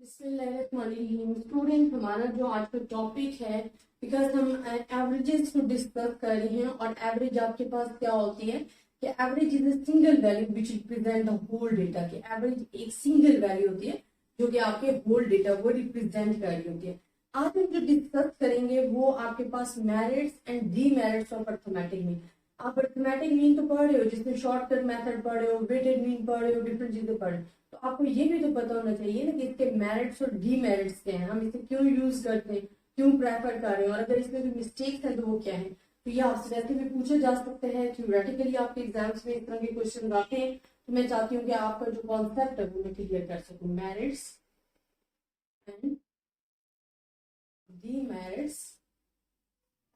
बिस्मिल्लाहिर्रहमानिर्रहीम। स्टूडेंट, हमारा जो आज का टॉपिक है, बिकॉज हम एवरेजेस को डिस्कस कर रहे हैं और एवरेज आपके पास क्या होती है कि average is a single value which represent the whole data. की एवरेज एक सिंगल वैल्यू होती है जो कि आपके होल डेटा को रिप्रेजेंट कर रही होती है। आज हम जो डिस्कस करेंगे वो आपके पास merits and demerits of arithmetic mean. आप अर्थमेटिक मीन तो पढ़ रहे हो, जिसमें शॉर्टकट मेथड पढ़ रहे हो, वेटेड मीन पढ़ रहे हो, डिफरेंट चीजें पढ़ रहे हो, तो आपको ये भी तो पता होना चाहिए ना कि इसके मेरिट्स और डीमेरिट्स क्या हैं, हम इसे क्यों यूज करते हैं, क्यों प्रेफर कर रहे हैं, और अगर इसमें कोई मिस्टेक्स हैं तो वो क्या है। तो ये आपसे वैसे भी पूछे जा सकते हैं, थ्योरेटिकली आपके एग्जाम्स में इस तरह के क्वेश्चन आते हैं। तो मैं चाहती हूँ कि आपका जो कॉन्सेप्ट है वो मैं क्लियर कर सकूँ। Merits and demerits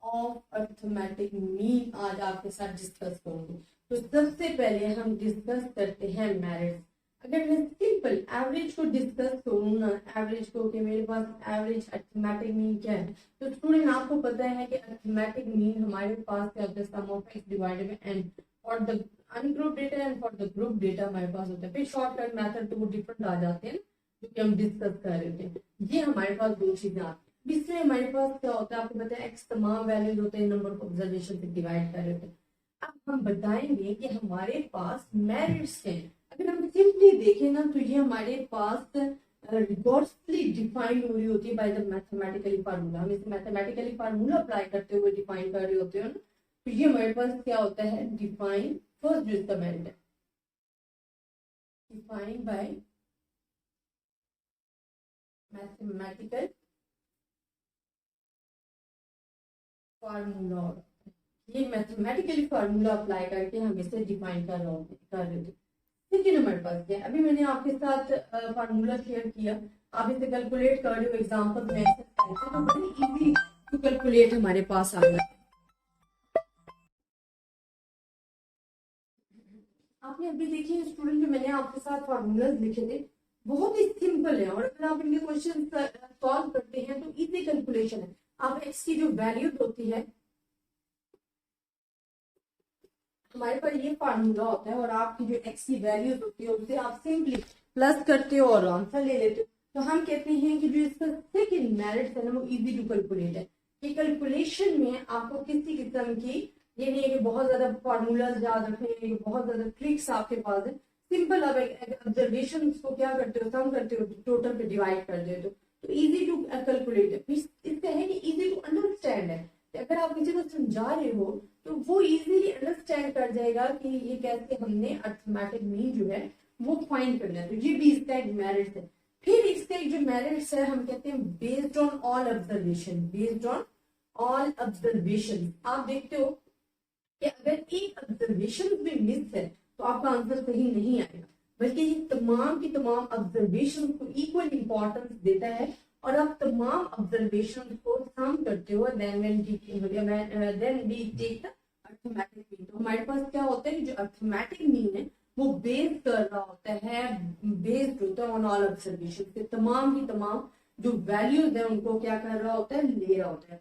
of arithmetic mean आज आपके साथ डिस्कस करूंगी। तो सबसे पहले हम डिस्कस करते हैं मेरिट्स। अगर मैं सिंपल एवरेज को डिस्कस करूँ ना, एवरेज को कि मेरे पास एवरेज अर्थमेटिक मीन क्या है, तो स्टूडेंट आपको पता है कि अर्थमेटिक मीन हमारे पास क्या होता है, sum of X divided by N for the ungroup data and for the group data हमारे पास होता है। फिर शॉर्टकट मेथड तो वो डिफरेंट आ जाते हैं जो कि हम डिस्कस कर रहे थे। ये हमारे पास दो चीजें आती है। इसमें हमारे पास क्या होता है, आपको पता है एक्स तमाम वैल्यूज होते हैं, नंबर ऑफ ऑब्जर्वेशन से डिवाइड कर रहे होते हैं। अब हम बताएंगे कि हमारे पास मेरिट्स हैं। अगर हम सिंपली देखें ना तो ये हमारे पास रिगोर्सली डिफाइन हो रही होती है बाय द मैथमेटिकली फार्मूला। हम इसे मैथमेटिकली फार्मूला अप्लाई करते हुए डिफाइन कर रहे होते हैं ना, तो ये हमारे पास क्या होता है, डिफाइन फर्स्ट जो इसका मेरिट है, डिफाइन बाय मैथमेटिकल फार्मूला। ये मैथमेटिकली फार्मूला अप्लाई करके हम इसे डिफाइन कर रहे थे। लेकिन हमारे पास क्या है, अभी मैंने आपके साथ फार्मूला शेयर किया, आप इसे कैलकुलेट कर रहे हो एग्जांपल में, तो बड़ी इजी टू कैलकुलेट हमारे पास आ गया। आपने अभी देखिए स्टूडेंट, जो मैंने आपके साथ फार्मूलाज लिखे थे बहुत ही सिंपल है, और अगर आप इनके क्वेश्चन सॉल्व करते हैं तो इजी कैलकुलेशन है। आप एक्स की जो वैल्यू होती है, हमारे पास ये फार्मूला होता है, और आपकी जो एक्स की वैल्यूज होती है उससे आप सिंपली प्लस करते हो और आंसर ले लेते हो। तो हम कहते हैं कि जो इसका सेकंड मेरिट है ना, वो इजी टू कैलकुलेट है। कि कैलकुलेशन में आपको किसी किस्म की ये नहीं है कि बहुत ज्यादा फार्मूलाज याद रखने, बहुत ज्यादा ट्रिक्स आपके पास है। सिंपल आप ऑब्जर्वेशन को क्या करते हो, सम करते हो, टोटल पे डिवाइड कर देते हो, तो इजी टू कैलकुलेट है। इसका है कि इजी टू अंडरस्टैंड है। अगर आप किसी को समझा रहे हो तो वो इजीली अंडरस्टैंड कर जाएगा कि ये कैसे हमने अर्थमेटिक मीन जो है वो फाइंड करना है। तो ये भी इसका एक मेरिट है। फिर इसका एक जो मेरिट्स है, हम कहते हैं based on all observation. Based on all observation, आप देखते हो कि अगर एक ऑब्जर्वेशन भी मिस है तो आपका आंसर सही नहीं आएगा, बल्कि ये तमाम की तमाम ऑब्जर्वेशन को इक्वल इंपॉर्टेंस देता है, और आप तमाम ऑब्जर्वेशन को सम करते हो, then we take the arithmetic mean. तो हमारे पास क्या होता है कि जो अर्थमेटिक मीन है वो बेस कर रहा होता है, बेस्ड होता है ऑन ऑल ऑब्जर्वेशन से, तमाम की तमाम जो वैल्यूज है उनको क्या कर रहा होता है, ले रहा होता है।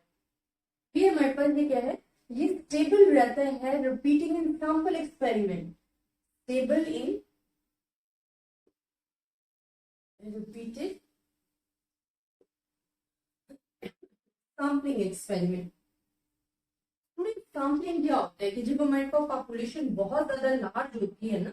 फिर हमारे पास ये क्या है, ये स्टेबल रहता है repeating in sample experiment. Stable in repeated sampling experiment. Sampling क्या होता है कि जब हमारे पास पॉपुलेशन बहुत ज्यादा लार्ज होती है ना,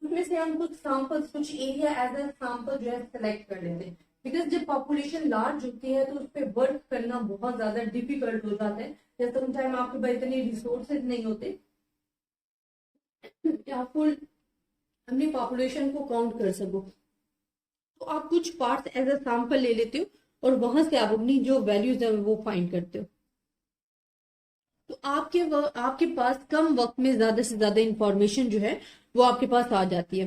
उसमें से हम कुछ सैंपल्स, कुछ एरिया एज ए सैंपल जो है सेलेक्ट कर लेते हैं। बिकॉज जब पॉपुलेशन लार्ज होती है तो उस पर वर्क करना बहुत ज्यादा डिफिकल्ट हो जाता है, या समटाइम आपके पास इतने रिसोर्सेज नहीं होते कि आप फुल अपनी पॉपुलेशन को काउंट कर सको। तो आप कुछ पार्ट्स एज ए सैंपल ले लेते हो और वहां से आप अपनी जो वैल्यूज है वो फाइंड करते हो। तो आपके पास कम वक्त में ज्यादा से ज्यादा इंफॉर्मेशन जो है वो आपके पास आ जाती है।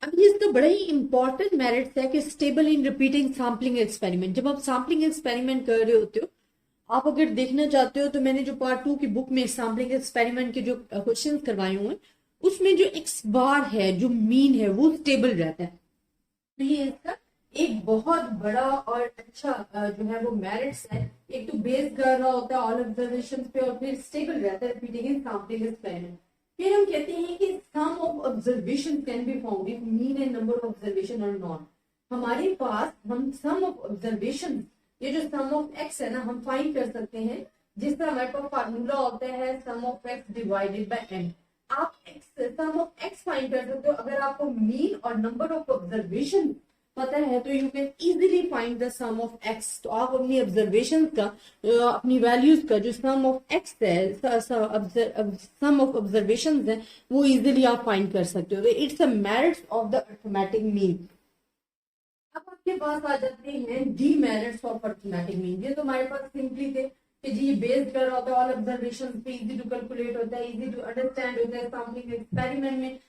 अब ये इसका बड़ा ही इंपॉर्टेंट मेरिट्स है कि stable in repeating sampling experiment. जब आप सैम्पलिंग एक्सपेरिमेंट कर रहे होते हो, आप अगर देखना चाहते हो तो मैंने जो पार्ट 2 की बुक में सैम्पलिंग एक्सपेरिमेंट के जो क्वेश्चन करवाए हुए हैं उसमें जो एक्स बार है, जो मीन है, वो स्टेबल रहता है। तो ये इसका एक बहुत बड़ा और अच्छा जो है वो मेरिट्स है। एक तो बेस कर रहा होता है ऑल ऑब्जर्वेशन पे, और फिर स्टेबल रहता है रिपीटिंग इन सैम्पलिंग एक्सपेरिमेंट। फिर हम कहते हैं कि sum of observation can be found if mean and number of observation are not. हमारे पास हम सम ऑफ ऑब्जर्वेशन, ये जो सम ऑफ एक्स है ना, हम फाइंड कर सकते हैं जिस तरह हमारे पास फार्मूला होता है sum of X divided by N. आप X sum of X find कर सकते हो। अगर आपको मीन और नंबर ऑफ ऑब्जर्वेशन पता है तो you can easily find the sum of x. तो आप अपनी ऑब्जर्वेशन का, अपनी वैल्यूज का जो सम ऑफ एक्स है, सम ऑफ ऑब्जर्वेशन है, वो इजीली आप फाइंड कर सकते हो। तो it's a merits of the arithmetic mean. अब आपके पास आ जाते हैं the merits of arithmetic mean. ये तो हमारे पास सिंपली थे कि जी ये बेस्ड कर रहा होता है ऑल ऑब्जर्वेशन पे, इजी टू कैलकुलेट होता है, इजी टू अंडरस्टैंड होता है, सैम्पलिंग एक्सपेरिमेंट में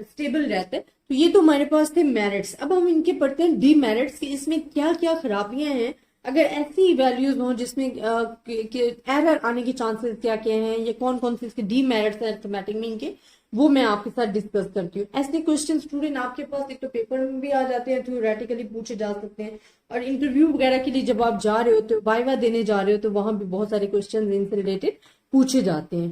स्टेबल रहता है। तो ये तो हमारे पास थे मेरिट्स। अब हम इनके पढ़ते हैं डी मेरिट्स की, इसमें क्या क्या खराबियां हैं, अगर ऐसी वैल्यूज हो जिसमें एरर आने के चांसेस क्या क्या हैं, या कौन कौन से इसके डी मेरिट्स हैं अर्थमेटिक मीन के, वो मैं आपके साथ डिस्कस करती हूँ। ऐसे क्वेश्चन स्टूडेंट आपके पास एक तो पेपर में भी आ जाते हैं, थ्योरेटिकली पूछे जा सकते हैं, और इंटरव्यू वगैरह के लिए जब आप जा रहे हो तो वाइवा देने जा रहे हो तो वहां भी बहुत सारे क्वेश्चन इनसे रिलेटेड पूछे जाते हैं।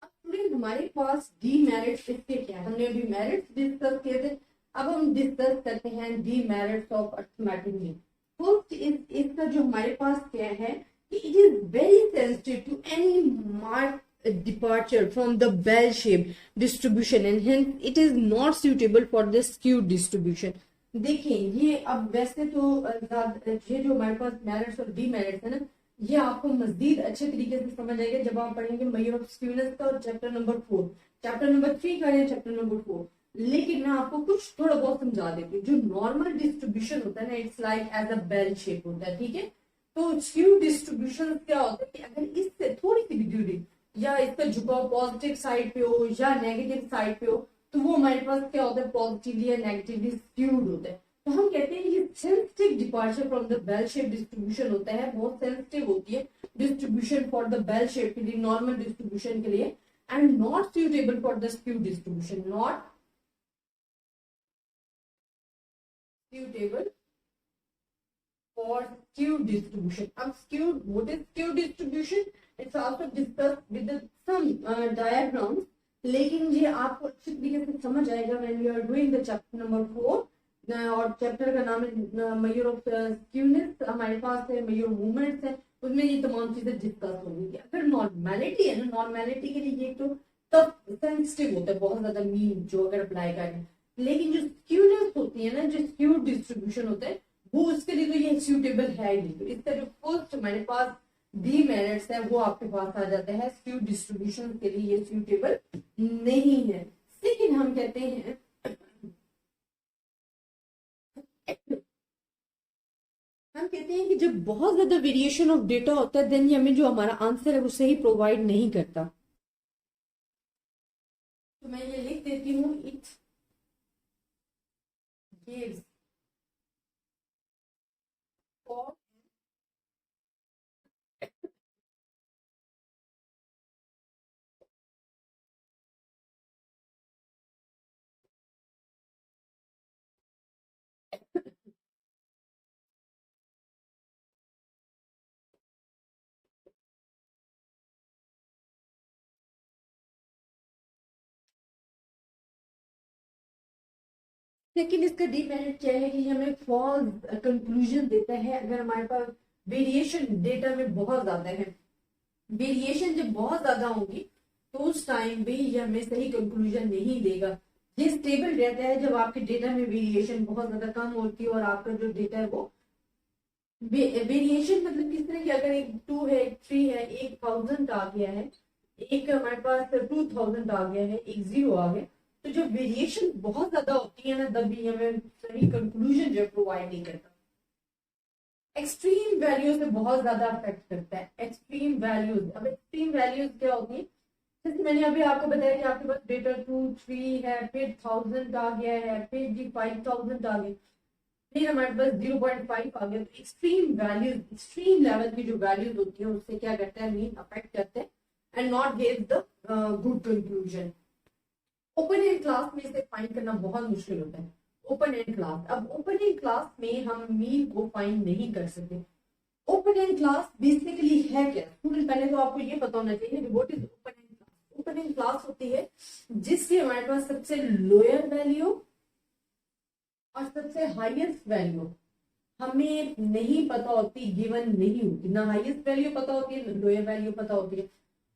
अब स्टूडेंट हमारे पास डी मेरिट्स इसके क्या है, हमने अभी मेरिट्स डिस्कस किए थे, अब हम डिस्कस करते हैं the merits of arithmetic mean. First इसका जो हमारे पास क्या है कि it is very sensitive to any mark departure from the bell-shaped distribution and hence it is not suitable for the skewed distribution। देखिए ये अब वैसे तो ये जो हमारे पास मेरिट्स और डीमेरिट्स है ना, ये आपको मजीद अच्छे तरीके से समझ आएगा जब आप पढ़ेंगे मेजर ऑफ स्क्यूनेस का, और चैप्टर नंबर 4, चैप्टर नंबर 3 का या चैप्टर नंबर 4। लेकिन मैं आपको कुछ थोड़ा बहुत समझा देती हूँ। जो नॉर्मल डिस्ट्रीब्यूशन होता है ना, it's like as a bell shape होता है, ठीक है। तो स्क्यू डिस्ट्रीब्यूशन क्या होता है कि अगर इससे थोड़ी सी भी दूरी या इसका झुकाव पॉजिटिव साइड पे हो या नेगेटिव साइड पे हो, तो वो हमारे पास क्या होता है, पॉजिटिवली या नेगेटिवली स्क्यूड होता है। तो हम कहते हैं ये sensitive departure from the bell shape distribution होता है, बहुत सेंसिटिव होती है distribution for the bell shape के लिए, नॉर्मल डिस्ट्रीब्यूशन के लिए, and not suitable for the skew distribution, not suitable for skewed distribution। अब skewed, what is skewed distribution? It's also discussed with some diagrams, लेकिन ये आपको अच्छी तरीके से समझ आएगा when we are doing the chapter number 4, और चैप्टर का नाम है मेजर ऑफ स्क्यूनेस, हमारे पास है मेजर मूवमेंट्स है, उसमें ये तमाम चीजें डिस्कस होंगी। अगर नॉर्मेलिटी है ना, नॉर्मेलिटी के लिए ये तो तब सेंसिटिव होता है बहुत ज्यादा मीन जो अगर अप्लाई करें, लेकिन जो स्क्यूनेस होती है ना, जो स्क्यू डिस्ट्रीब्यूशन होता है, वो उसके लिए तो ये सूटेबल है ही नहीं। तो इसका जो फर्स्ट हमारे पास डी मेरिट्स है वो आपके पास आ जाता है, स्क्यू डिस्ट्रीब्यूशन के लिए ये सूटेबल नहीं है। लेकिन हम कहते हैं कि जब बहुत ज्यादा वेरिएशन ऑफ डेटा होता है देन ये हमें जो हमारा आंसर है वो सही प्रोवाइड नहीं करता। तो मैं ये लिख देती हूँ, इट गिव्स for लेकिन इसका डिमेरिट क्या है कि हमें फॉल्स कंक्लूजन देता है अगर हमारे पास वेरिएशन डेटा में बहुत ज्यादा है। वेरिएशन जब बहुत ज्यादा होगी तो उस टाइम भी ये हमें सही कंक्लूजन नहीं देगा। ये स्टेबल रहता है जब आपके डेटा में वेरिएशन बहुत ज्यादा कम होती है और आपका जो डेटा है वो वेरिएशन मतलब किस तरह की, अगर एक 2 है, एक 3 है, एक 1000 आ गया है, एक हमारे पास 2000 आ गया है, एक 0 आ गया, तो जब वेरिएशन बहुत ज्यादा होती है ना तब भी हमें सही कंक्लूजन जो प्रोवाइड नहीं करता। एक्सट्रीम वैल्यूज से बहुत ज्यादा अफेक्ट करता है। एक्सट्रीम वैल्यूज, अब एक्सट्रीम वैल्यूज क्या होती है, जैसे मैंने अभी आपको बताया कि आपके पास डेटा 2, 3 है, फिर 1000 आ गया है, फिर जी 5000 आ गया, फिर हमारे पास 0.5 आ गया। तो एक्सट्रीम वैल्यूज, एक्सट्रीम लेवल की जो वैल्यूज होती है उससे क्या करता है, मीन अफेक्ट करते हैं and not give the good conclusion. Open and class में इसे फाइंड करना बहुत मुश्किल होता है। ओपन एंड क्लास, अब ओपन एंड क्लास में हम मीन को फाइंड नहीं कर सकते। ओपन एंड क्लास बेसिकली है क्या स्टूडेंट, पहले तो आपको ये पता होना चाहिए कि what is open and class. Open and class होती है जिससे हमारे पास सबसे लोअर वैल्यू और सबसे हाईएस्ट वैल्यू हमें नहीं पता होती, गिवन नहीं होती, ना हाईएस्ट वैल्यू पता होती है, लोअर वैल्यू पता होती है।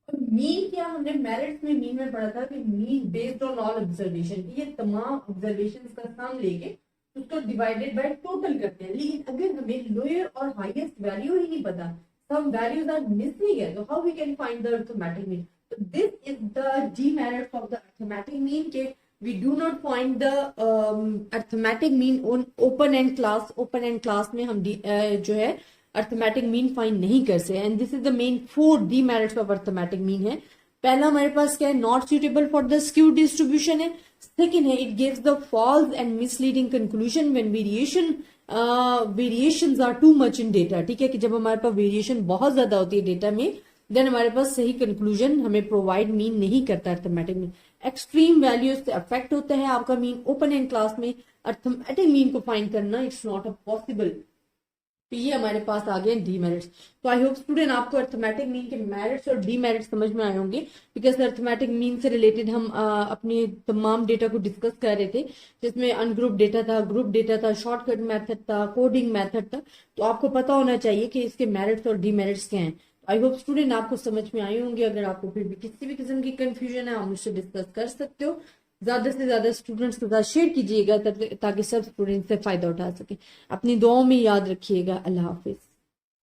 और मीन क्या, हमने मेरिट्स में मीन में पढ़ा था कि mean based on all observation, ये तमाम ऑब्जर्वेशन का सम लेके उसको डिवाइडेड बाय टोटल करते हैं। लेकिन अगर हमें लोअर और हाईएस्ट वैल्यू ही नहीं पता, some values are missing है, so how we can find the arithmetic mean? So this is the demerits of the arithmetic mean के we do not find the arithmetic mean on open end class। open end class में हम जो है arithmetic mean find नहीं कर सकते। and this is the main 4 demerits of arithmetic mean है। पहला हमारे पास क्या है, not suitable for the skew distribution है। सेकेंड है, it gives the false and misleading conclusion when variations are too much in data. ठीक है, कि जब हमारे पास वेरिएशन बहुत ज्यादा होती है डेटा में, देन हमारे पास सही कंक्लूजन हमें प्रोवाइड मीन नहीं करता अर्थमेटिक मीन। एक्सट्रीम वैल्यूज से अफेक्ट होता है आपका मीन। ओपन एंड क्लास में अर्थमेटिक मीन को फाइंड करना इट्स नॉट अ पॉसिबल। तो ये हमारे पास आ गए डीमेरिट्स। तो आई होप स्टूडेंट आपको अर्थमेटिक मीन के मेरिट्स और डीमेरिट्स समझ में आए होंगे, बिकॉज अर्थमेटिक मीन से रिलेटेड हम अपने तमाम डेटा को डिस्कस कर रहे थे, जिसमें अनग्रुप डेटा था, ग्रुप डेटा था, शॉर्टकट मेथड था, कोडिंग मेथड था। तो आपको पता होना चाहिए कि इसके मेरिट्स और डीमेरिट्स क्या हैं। आई होप स्टूडेंट आपको समझ में आए होंगे। अगर आपको फिर भी किसी भी किस्म की कंफ्यूजन है, आप मुझसे डिस्कस कर सकते हो। ज्यादा से ज्यादा स्टूडेंट्स के साथ शेयर कीजिएगा ताकि सब स्टूडेंट्स से फायदा उठा सके। अपनी दुआओं में याद रखिएगा। अल्लाह हाफिज।